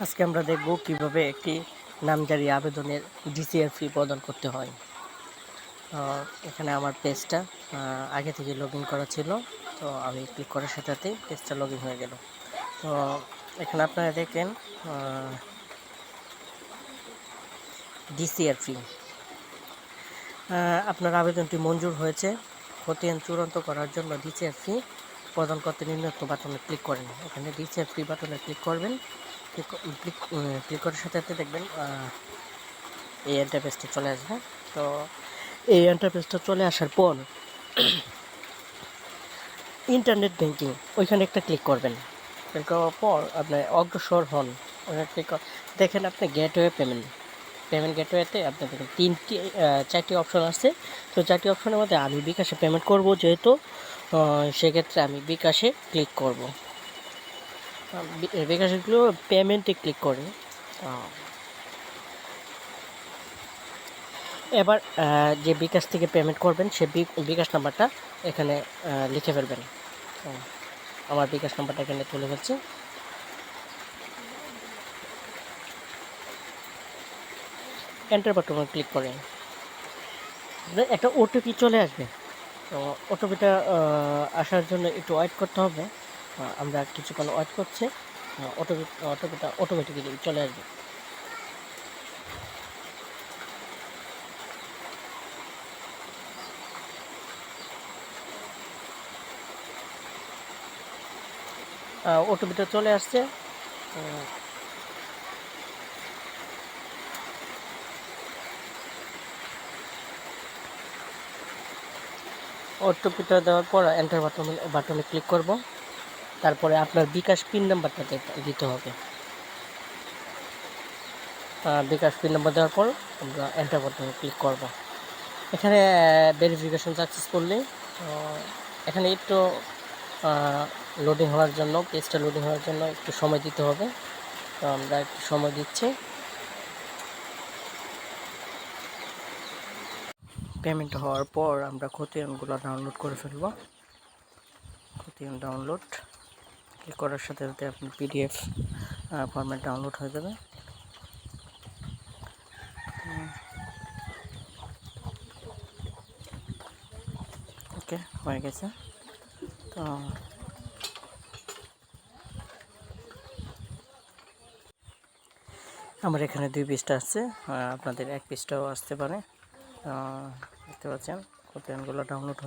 আজকে আমরা দেখব কিভাবে একটি নামজারি আবেদনের ডিসিআর ফি প্রদান করতে হয়। এখানে আমার পেজটা আগে থেকে লগ ইন করা ছিল, তো আমি ক্লিক করার সাথে সাথে পেজটা লগ ইন হয়ে গেল। তো এখানে আপনারা দেখেন ডিসিআর ফি, আপনার আবেদনটি মঞ্জুর হয়েছে। খতিয়ান চূড়ান্ত করার জন্য ডিসিআর ফি প্রদান করতে নিম্নোক্ত বাটনে ক্লিক করেন। এখানে ডিসিআর ফি বাটনে ক্লিক করবেন। ক্লিক করার সাথে সাথে দেখবেন এই ইন্টারফেসটা চলে আসবে। তো এই ইন্টারফেসটা চলে আসার পর ইন্টারনেট ব্যাংকিং ওইখানে একটা ক্লিক করবেন। ক্লিক করার পর আপনি অগ্রসর হন। ওইখানে ক্লিক দেখেন আপনি গেটওয়ে পেমেন্ট গেটওয়েতে আপনি দেখেন চারটি অপশন আছে। তো চারটি অপশনের মধ্যে আমি বিকাশে পেমেন্ট করব, যেহেতু সেক্ষেত্রে আমি বিকাশে ক্লিক করব। বিকাশগুলো পেমেন্টে ক্লিক করে এবার যে বিকাশ থেকে পেমেন্ট করবেন সে বিকাশ নাম্বারটা এখানে লিখে ফেলবেন। আমার বিকাশ নাম্বারটা এখানে তুলে ফেলছি। এন্টার বাটনে ক্লিক করেন, একটা ওটিপি চলে আসবে। তো ওটিপিটা আসার জন্য একটু ওয়েট করতে হবে। আমরা কিছুক্ষণ ওয়েট করছি, ওটিপিটা অটোমেটিক্যালি চলে আসবে। ওটিপিটা চলে আসছে। ওটিপিটা দেওয়ার পর এন্টার বাটনে ক্লিক করব। তারপরে আপনার বিকাশ পিন নাম্বারটা দিতে হবে। বিকাশ পিন নাম্বার দেওয়ার পর আমরা এন্টার বাটনে ক্লিক করব। এখানে ভেরিফিকেশন সাকসেসফুলি, এখানে একটু লোডিং হওয়ার জন্য, পেজটা লোডিং হওয়ার জন্য একটু সময় দিতে হবে। তো আমরা একটু সময় দিচ্ছি। পেমেন্ট হওয়ার পর আমরা খতিয়ানগুলো ডাউনলোড করে ফেলব। খতিয়ান ডাউনলোড ক্লিক করার সাথে সাথে আপনার পিডিএফ ফরম্যাট ডাউনলোড হয়ে যাবে। ওকে, হয়ে গেছে। তো আমার এখানে 2 পৃষ্ঠা আসছে, আপনাদের 1 পৃষ্ঠাও আসতে পারে। দেখতে পাচ্ছেন খতিয়ানগুলো ডাউনলোড